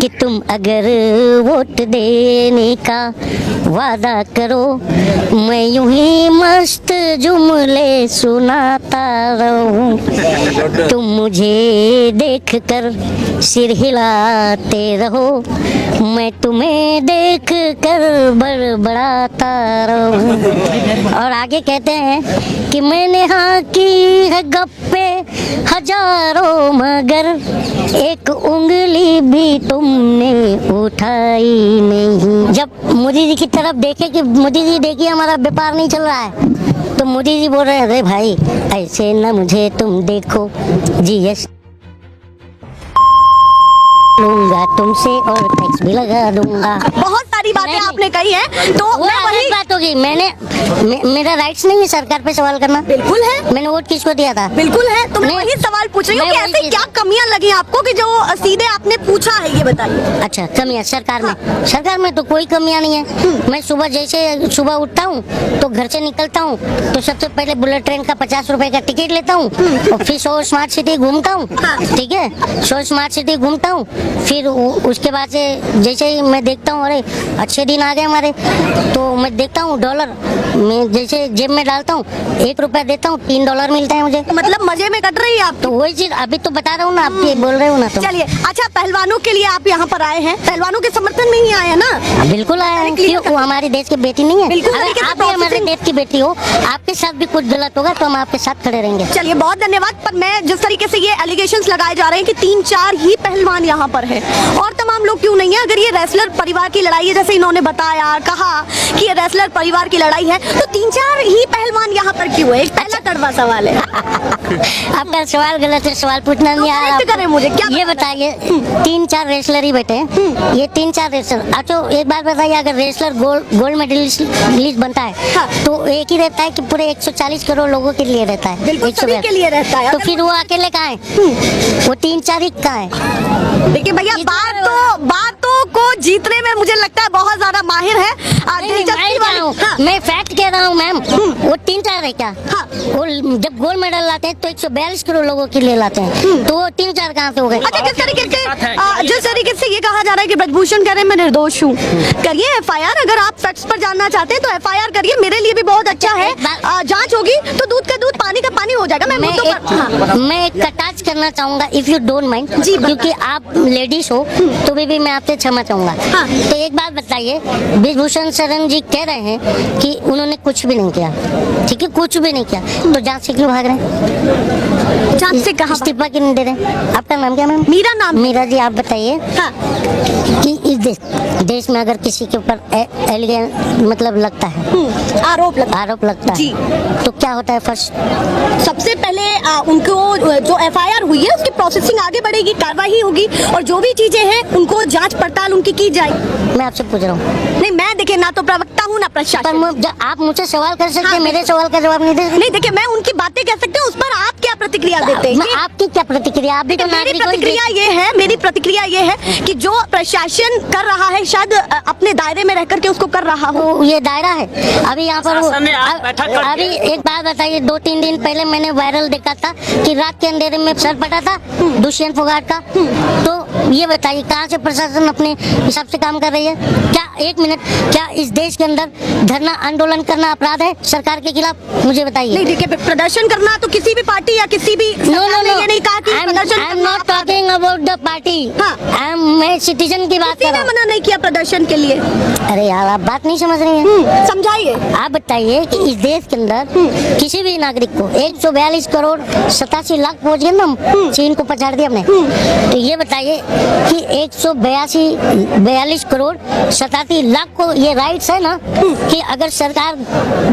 कि तुम अगर वोट देने का वादा करो, मैं यूं ही मस्त जुमले सुनाता रहूं, तुम मुझे देख कर सिर हिलाते रहो, मैं तुम्हें देख कर बड़बड़ाता रहूं। और आगे कहते हैं कि मैंने हाँ की है गप्पे हजारों, मगर एक उंगली भी तुमने उठाई नहीं। जब मोदी जी की तरफ देखे कि मोदी जी देखिए हमारा व्यापार नहीं चल रहा है, तो मोदी जी बोल रहे हैं अरे भाई ऐसे न मुझे तुम देखो, जीएसटी लूंगा तुमसे और टैक्स भी लगा दूंगा। बहुत सारी बातें आपने कही हैं, तो वो मैं वही अलग बात होगी। मेरा राइट्स नहीं है सरकार पे सवाल करना। बिल्कुल है, मैंने वोट किसको दिया था? बिल्कुल है। तो मैं नहीं, वही सवाल पूछ रही हूँ मैं कि वही ऐसे चीज- क्या कमियां लगी आपको कि जो सीधे आपने पूछा है, ये बताइए। अच्छा कमियां सरकार में तो कोई कमियां नहीं है। मैं सुबह जैसे सुबह उठता हूँ तो घर से निकलता हूँ तो सबसे पहले बुलेट ट्रेन का 50 रुपए का टिकट लेता हूँ और फिर 100 स्मार्ट सिटी घूमता हूँ। ठीक है, 100 स्मार्ट सिटी घूमता हूँ, फिर उसके बाद से जैसे ही मैं देखता हूँ अरे अच्छे दिन आ गए हमारे, तो मैं देखता हूँ डॉलर मैं जैसे जेब में डालता हूँ, 1 रुपया देता हूँ, $3 मिलता है मुझे। मतलब मजे में कट रही है आप। तो वही चीज अभी तो बता रहा हूँ ना, आप ये बोल रहे हो ना तो चलिए, अच्छा पहलवानों के लिए आप यहाँ पर आए हैं, पहलवानों के समर्थन में ही आए हैं ना? बिल्कुल आया है। क्लियर क्यों? वो हमारे देश की बेटी नहीं है? बिल्कुल अगर तरीके से आप भी हमारे processing- देश की बेटी हो, आपके साथ भी कुछ गलत होगा तो हम आपके साथ खड़े रहेंगे। चलिए बहुत धन्यवाद। पर मैं जिस तरीके से ये एलिगेशंस लगाए जा रहे हैं कि 3-4 ही पहलवान यहाँ पर हैं और तमाम लोग क्यों नहीं है, अगर ये रेसलर परिवार की लड़ाई है जैसे इन्होंने बताया कहा कि ये रेसलर परिवार की लड़ाई है, तो 3-4 ही पहलवान यहाँ पर क्यों है? एक पहला कड़वा सवाल है। आपका सवाल गलत है, सवाल पूछना नहीं आया correct करें मुझे, क्या ये बताइए 3-4 रेसलर ही बैठे हैं, ये 3-4 रेसलर। अच्छा एक बात बताइए, अगर रेसलर गोल्ड मेडलिस्ट बनता है हाँ। तो एक ही रहता है कि पूरे 140 करोड़ लोगों के लिए रहता है? बिल्कुल सभी 142 के लिए रहता है। तो फिर वो अकेले कहाँ है? वो 3-4 ही कहाँ है? देखिए भैया, बातों को जीतने में मुझे लगता है बहुत ज्यादा माहिर है। दिलचस्पी वाली हाँ। मैं फैक्ट कह रहा हूँ मैम, वो 3-4 है क्या? हाँ। वो जब गोल्ड मेडल लाते हैं तो 142 करोड़ लोगों के लिए लाते हैं, तो वो 3-4 कहाँ से हो गए? अच्छा, जिस तरीके से ये कहा जा रहा है कि ब्रजभूषण कह रहे हैं मैं निर्दोष हूँ, करिए एफआईआर। अगर आप फैक्ट्स पर जानना चाहते हैं तो एफआईआर करिए, मेरे लिए भी बहुत अच्छा है। जांच होगी तो दूध का दूध पानी का पानी हो जाएगा। मैं एक कटाच करना चाहूंगा इफ यू डोंट माइंड जी, क्योंकि आप लेडीज हो तो भी मैं आपसे क्षमा चाहूंगा। हाँ। तो एक बात बताइए, ब्रजभूषण शरण जी कह रहे हैं कि उन्होंने कुछ भी नहीं किया, ठीक है, कुछ भी नहीं किया, तो जांच से क्यों भाग रहे हैं? जांच से कहाँ? इस्तीफा क्यों नहीं दे रहे? आपका नाम क्या मैम? मेरा नाम मीरा जी। आप बताइए हाँ। कि इस देश में अगर किसी के ऊपर मतलब लगता है, आरोप लगता जी। है, तो क्या होता है? फर्स्ट सबसे पहले उनको जो एफआईआर हुई है उसकी प्रोसेसिंग आगे बढ़ेगी, कार्रवाई होगी और जो भी चीजें हैं उनको जांच पड़ताल उनकी की जाएगी। मैं आपसे पूछ रहा हूँ। नहीं, मैं देखिए ना तो प्रवक्ता हूँ ना प्रशासन। आप मुझसे सवाल कर सकते हैं, हाँ। मेरे सवाल का जवाब नहीं दे सकते। नहीं देखिए, मैं उनकी बातें कह सकते हैं, उस पर आप क्या प्रतिक्रिया देते हैं? आपकी क्या प्रतिक्रिया? आप भी तो मेरी नागरिक हो। मेरी प्रतिक्रिया ये है कि जो प्रशासन कर रहा है शायद अपने दायरे में रह करके उसको कर रहा हो। वो ये दायरा है अभी यहाँ पर अभी एक बात बताइए, 2-3 दिन पहले मैंने वायरल देखा था कि रात के अंधेरे में सर पटा था दुष्यंत फोगाट का। तो ये बताइए कहाँ से प्रशासन अपने हिसाब से काम कर रही है? क्या 1 मिनट, क्या इस देश के अंदर धरना आंदोलन करना अपराध है सरकार के खिलाफ? मुझे बताइए। नहीं देखिए, प्रदर्शन करना तो किसी भी पार्टी या किसी भी सरकार ने ये नहीं कहा कि प्रदर्शन I am not talking about the party. हाँ। मैं सिटीजन की बात कर रहा हूँ। मना नहीं किया प्रदर्शन के लिए। अरे यार आप बात नहीं समझ रही हैं। समझाइए। आप बताइए कि इस देश के अंदर किसी भी नागरिक को 142 करोड़ 87 लाख पहुंच गए ना, चीन को पछाड़ दिया हमने। तो ये बताइए कि 142 करोड़ 87 लाख को ये राइट्स है ना कि अगर सरकार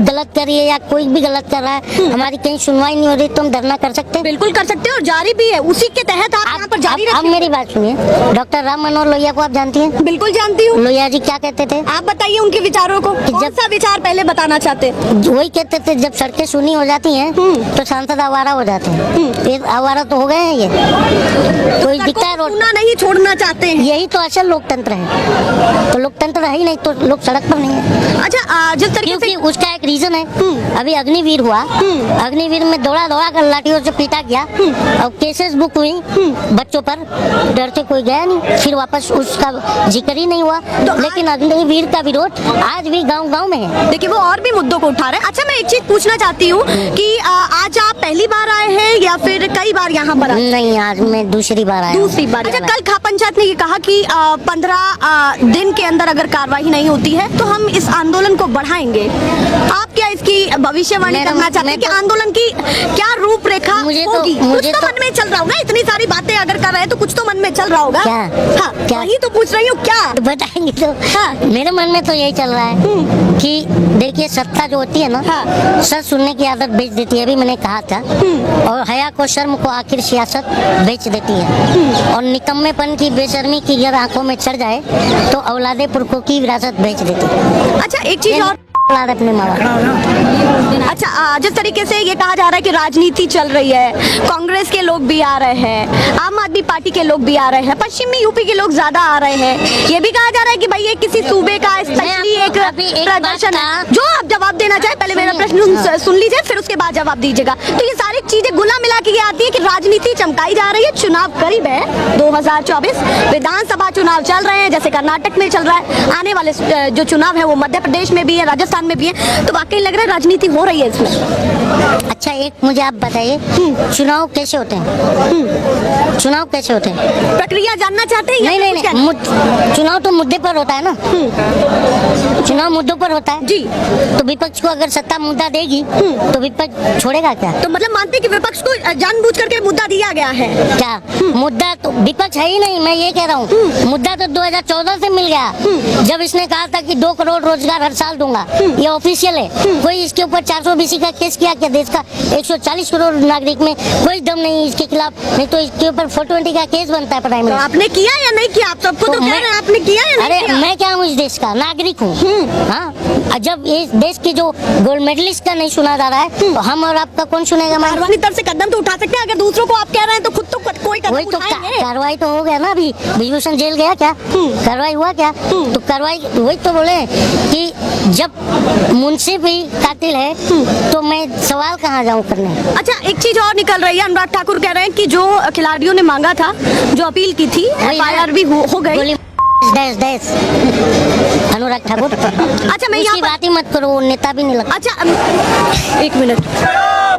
गलत कर रही है या कोई भी गलत कर रहा है, हमारी कहीं सुनवाई नहीं हो रही तो हम धरना कर सकते हैं? बिल्कुल कर सकते हैं और जारी भी है, उसी के तहत आप यहाँ पर जारी आप मेरी बात सुनिए, डॉक्टर राम मनोहर लोहिया को आप जानती हैं? बिल्कुल जानती हूँ। लोहिया जी क्या कहते थे? आप बताइए उनके विचारों को, कौन सा विचार पहले बताना चाहते हैं? वही कहते थे जब सड़कें सुनी हो जाती हैं तो सांसद आवारा हो जाते हैं। ये आवारा तो हो गए हैं, ये कोई दिखता है रोड नहीं छोड़ना चाहते हैं। यही तो असल लोकतंत्र है। तो लोकतंत्र है ही नहीं तो लोग सड़क पर नहीं है। अच्छा, जिस तरीके क्योंकि उसका एक रीजन है। अभी अग्निवीर हुआ, अग्निवीर में दौड़ा कर लाठियों से पीटा गया और केसेस बुक हुई बच्चों पर, डर से कोई गया नहीं, फिर वापस उसका जिक्र ही नहीं हुआ। लेकिन अग्निवीर का विरोध आज भी गांव-गांव में है। देखिए वो और भी मुद्दों को उठा रहे हैं। अच्छा मैं एक चीज पूछना चाहती हूँ कि आज आप पहली बार आए हैं या फिर कई बार यहाँ पर आए? नहीं, आज मैं दूसरी बार आया हूँ। दूसरी बार। अच्छा कल खाप पंचायत ने ये कहा कि 15 दिन के अंदर अगर कार्रवाई नहीं होती है तो हम इस आंदोलन को बढ़ाएंगे। आप क्या इसकी भविष्यवाणी करना चाहते हैं कि आंदोलन की क्या रूपरेखा होगी? कुछ तो मन में चल रहा होगा, इतनी सारी बातें अगर कर रहे हैं तो कुछ तो मन में चल रहा होगा। क्या? हाँ, क्या? वही तो पूछ रही हूँ क्या बताएंगे तो। हाँ। मेरे मन में तो यही चल रहा है कि देखिए सत्ता जो होती है ना, हाँ। सच सुनने की आदत बेच देती है, अभी मैंने कहा था। और हया को शर्म को आखिर सियासत बेच देती है। और निकम्मेपन की बेशर्मी की अगर आंखों में चढ़ जाए तो औलादे पुरखों की विरासत बेच देती है। अच्छा एक चीज और औलाद अपने माँ बाप। अच्छा जिस तरीके से ये कहा जा रहा है कि राजनीति चल रही है, कांग्रेस के लोग भी आ रहे हैं, आम आदमी पार्टी के लोग भी आ रहे हैं, पश्चिमी यूपी के लोग ज्यादा आ रहे हैं, ये भी कहा जा रहा है कि भाई ये किसी सूबे का स्पेशली एक प्रदर्शन है। जो आप जवाब देना चाहे, पहले मेरा प्रश्न सुन लीजिए फिर उसके बाद जवाब दीजिएगा। तो ये सारी चीजें गुला मिला के ये आती है कि राजनीति चमकाई जा रही है, चुनाव करीब है 2024, विधानसभा चुनाव चल रहे हैं जैसे कर्नाटक में चल रहा है, आने वाले जो चुनाव है वो मध्य प्रदेश में भी है, राजस्थान में भी है, तो वाकई लग रहा है राजनीति हो रही है इसमें। अच्छा एक मुझे आप बताइए, चुनाव कैसे होते हैं? चुनाव कैसे होते हैं? प्रक्रिया जानना चाहते हैं? नहीं, चुनाव तो मुद्दे पर होता है ना। चुनाव मुद्दों पर होता है जी। तो विपक्ष को अगर सत्ता मुद्दा देगी तो विपक्ष छोड़ेगा क्या? तो मतलब मानते हैं कि विपक्ष को जानबूझ करके मुद्दा दिया गया है क्या? मुद्दा तो विपक्ष है ही नहीं, मैं ये कह रहा हूँ। मुद्दा तो 2014 से मिल गया, जब इसने कहा था कि 2 करोड़ रोजगार हर साल दूंगा। ये ऑफिशियल है। कोई इसके ऊपर 420 का केस किया क्या? देश का 140 करोड़ नागरिक में कोई दम नहीं इसके खिलाफ, नहीं तो इसके ऊपर 420 का केस बनता है प्राइम मिनिस्टर। आपने किया या नहीं किया? आप सबको तो कह रहे हैं आपने किया या नहीं अरे किया? मैं क्या हूँ, इस देश का नागरिक हूँ। हाँ, जब इस देश की जो गोल्ड मेडलिस्ट का नहीं सुना जा रहा है तो हम और आपका कौन सुनेगा? कार्रवाई तरफ से कदम तो उठा सकते हैं, अगर दूसरों को आप कह रहे हैं तो खुद तो कोई कदम वही तो उठाएंगे। कार्रवाई तो हो गया ना, अभी विभूषण जेल गया क्या? कार्रवाई हुआ क्या? तो कार्रवाई वही तो बोले कि जब मुंशी भी कातिल है तो मैं सवाल कहाँ जाऊँ करने। अच्छा एक चीज और निकल रही है, अनुराग ठाकुर कह रहे हैं कि जो खिलाड़ियों ने मांगा था, जो अपील की थी, FIR भी हो गई। डैश अनुराग ठाकुर। अच्छा मैं यहाँ बात ही मत करो, वो नेता भी नहीं लगता। अच्छा एक मिनट,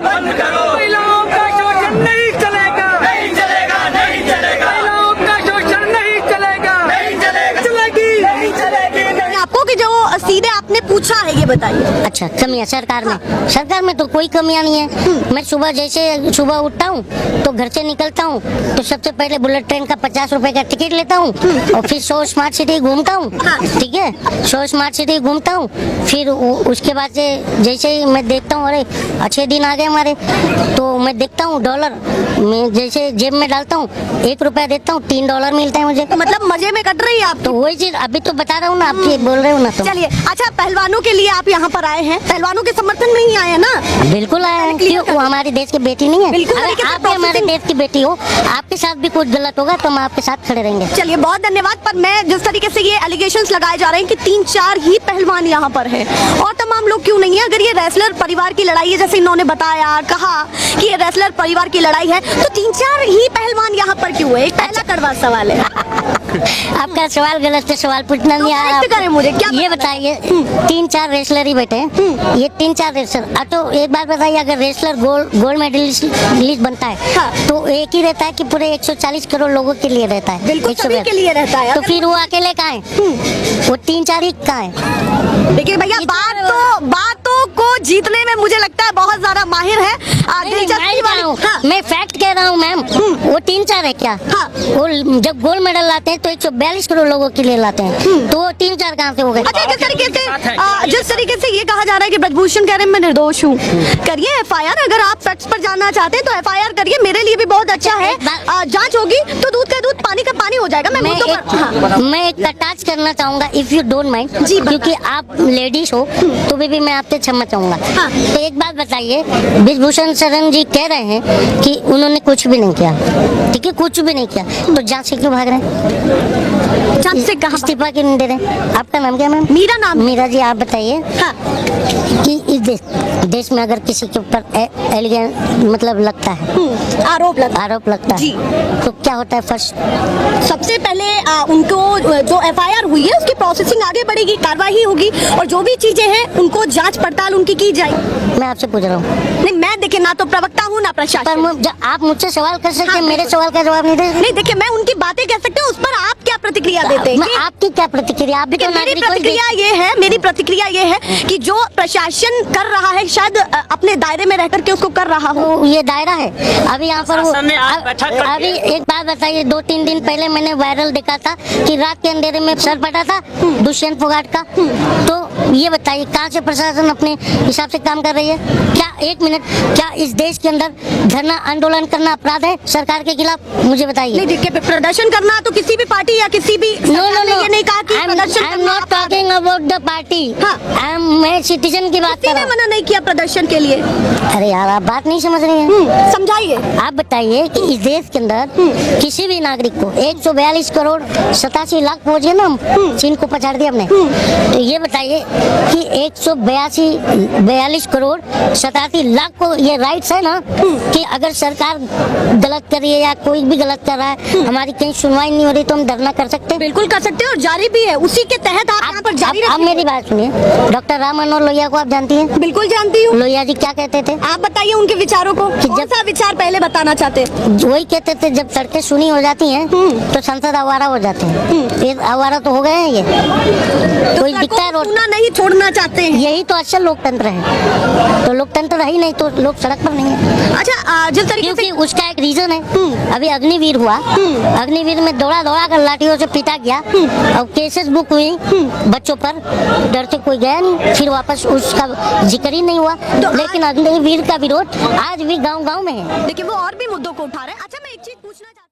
महिलाओं का शोषण नहीं चलेगा, नहीं चलेगा, नहीं चलेगा। महिलाओं का शोषण नहीं चलेगा, नहीं चलेगा, चलेगी, नहीं चलेगी। आपको कि जो सीधे आपने पूछा है ये बताइए। अच्छा कमियां सरकार में? सरकार में तो कोई कमियां नहीं है। मैं सुबह सुबह उठता हूँ तो घर से निकलता हूँ तो सबसे पहले बुलेट ट्रेन का 50 रुपए का टिकट लेता हूँ और फिर 100 स्मार्ट सिटी घूमता हूँ। ठीक है, 100 स्मार्ट सिटी घूमता हूँ, फिर उसके बाद से जैसे ही मैं देखता हूँ अरे अच्छे दिन आ गए हमारे, तो मैं देखता हूँ डॉलर में जैसे जेब में डालता हूँ, 1 रुपया देता हूँ, 3 डॉलर मिलता है मुझे। तो मतलब मजे में कट रही है आप? तो वही चीज अभी तो बता रहा हूँ ना, आप ये बोल रहे हो ना। तो चलिए अच्छा, पहलवानों के लिए आप यहाँ पर आए हैं, पहलवानों के समर्थन में ही आए हैं ना? बिल्कुल आए हैं। क्यों, वो हमारे देश की बेटी नहीं है? बिल्कुल, अरे आप भी हमारे देश की बेटी हो, आपके साथ भी कुछ गलत होगा तो हम आपके साथ खड़े रहेंगे। चलिए बहुत धन्यवाद। पर मैं जिस तरीके से ये एलिगेशंस लगाए जा रहे हैं कि 3-4 ही पहलवान यहाँ पर हैं और तमाम लोग क्यों नहीं है, अगर ये रेसलर परिवार की लड़ाई है जैसे इन्होंने बताया, कहा कि ये रेसलर परिवार की लड़ाई है, तो 3-4 ही पहलवान यहाँ पर क्यों है? एक पहला कड़वा सवाल है। आपका सवाल गलत है, सवाल पूछना नहीं आ रहा। करें मुझे क्या ये बताइए, 3-4 रेसलर ही बैठे हैं, ये 3-4 रेसलर। तो एक बात बताइए, अगर रेसलर गोल्ड मेडलिस्ट बनता है हाँ। तो एक ही रहता है कि पूरे 140 करोड़ लोगों के लिए रहता है? बिल्कुल सभी के लिए रहता है। तो फिर वो अकेले कहाँ है? वो 3-4 ही कहाँ है? देखिए भैया, बातों को जीतने में मुझे लगता है बहुत ज्यादा माहिर है। दिलचस्पी वाली हाँ। मैं फैक्ट कह रहा हूँ मैम, वो 3-4 है क्या? हाँ। वो जब गोल्ड मेडल लाते हैं तो 142 करोड़ लोगों के लिए लाते हैं, तो वो 3-4 कहाँ से हो गए? अच्छा जिस तरीके से ये कहा जा रहा है कि ब्रजभूषण कह रहे हैं मैं निर्दोष हूँ, करिए FIR। अगर आप फैक्ट्स पर जानना चाहते हैं तो FIR करिए, मेरे लिए भी बहुत अच्छा है। जांच होगी तो दूध का दूध पानी का पानी हो जाएगा। मैं एक टाच करना चाहूंगा, इफ यू डोंट माइंड, क्योंकि आप लेडीज हो तो भी मैं आपसे क्षमा चाहूंगा। तो एक बात बताइए, ब्रजभूषण शरण जी कह रहे हैं कि उन्होंने कुछ भी नहीं किया, ठीक है, कुछ भी नहीं किया, तो जांच से क्यों भाग रहे हैं? शांति से कहा इस्तीफा क्यों नहीं दे रहे? आपका नाम क्या मैम? मेरा नाम मीरा जी, आप बताइए हाँ कि इस देश में अगर किसी के ऊपर एलिगेंस मतलब लगता है, आरोप लगता जी। है, तो क्या होता है? फर्स्ट सबसे पहले उनको जो एफआईआर हुई है उसकी प्रोसेसिंग आगे बढ़ेगी, कार्रवाई होगी और जो भी चीजें हैं उनको जांच पड़ताल उनकी की जाएगी। मैं आपसे पूछ रहा हूँ, नहीं मैं देखिए ना तो प्रवक्ता हूँ ना पर प्रशासन। आप मुझसे सवाल कर सकते हैं, हाँ, मेरे सवाल का जवाब नहीं दे सकते? नहीं देखिए मैं उनकी बातें कह सकते हूँ, उस पर आप क्या प्रतिक्रिया देते हैं? मैं आपकी क्या प्रतिक्रिया? आप भी तो मेरी नागरिक हो। प्रतिक्रिया ये है, मेरी प्रतिक्रिया ये है कि जो प्रशासन कर रहा है शायद अपने दायरे में रह करके उसको कर रहा हो। तो ये दायरा है अभी यहाँ पर शासन ने आज बैठक करके- अभी एक बात बताइए, 2-3 दिन पहले मैंने वायरल देखा था कि रात के अंधेरे में सर फटा था दुष्यंत फोगाट का। तो ये बताइए कहाँ से प्रशासन अपने हिसाब से काम कर रही है? क्या 1 मिनट, क्या इस देश के अंदर धरना आंदोलन करना अपराध है सरकार के खिलाफ? मुझे बताइए। नहीं देखिए प्रदर्शन करना तो किसी भी पार्टी या किसी भी नो सरकार ने ये नहीं कहा कि प्रदर्शन आई एम करना नॉट अपराध है। Talking about the party. हाँ। मैं सिटीजन की बात किसी कर ने रहा हूँ। मना नहीं किया प्रदर्शन के लिए। अरे यार, आप बात नहीं समझ रही हैं। समझाइए। आप बताइए कि इस देश के अंदर किसी भी नागरिक को 142 करोड़ 87 लाख पहुंच गए ना, हम चीन को पछाड़ दिया हमने। तो ये बताइए कि 142 करोड़ 87 लाख को ये राइट्स है ना कि अगर सरकार गलत कर रही है या कोई भी गलत कर रहा है, हमारी कहीं सुनवाई नहीं हो रही, तो हम धरना कर सकते हैं। बिल्कुल कर सकते हैं और जारी भी है, उसी के तहत आप यहाँ पर जारी आप रखिए। मेरी बात सुनिए, डॉक्टर राम मनोहर लोहिया को आप जानती हैं? बिल्कुल जानती हूँ। लोहिया जी क्या कहते थे? आप बताइए उनके विचारों को, कौन सा विचार पहले बताना चाहते हैं? वही कहते थे जब सड़कें सुनी हो जाती हैं तो संसद आवारा हो जाते हैं। ये आवारा तो हो गए हैं, ये कोई दिखता है रोड। सुना नहीं छोड़ना चाहते हैं। यही तो असल लोकतंत्र है। तो लोकतंत्र रही नहीं तो लोग सड़क पर नहीं है, अच्छा जिस तरीके से क्योंकि उसका एक रीजन है। अभी अग्निवीर हुआ, अग्निवीर में दौड़ा कर लाठियों से पीटा गया और केसेस बुक हुई बच्चों पर, डर से कोई गया नहीं, फिर वापस उसका जिक्र ही नहीं हुआ। लेकिन अग्निवीर का विरोध आज भी गांव-गांव में है। देखिए वो और भी मुद्दों को उठा रहे हैं। अच्छा मैं एक चीज पूछना चाहती हूँ।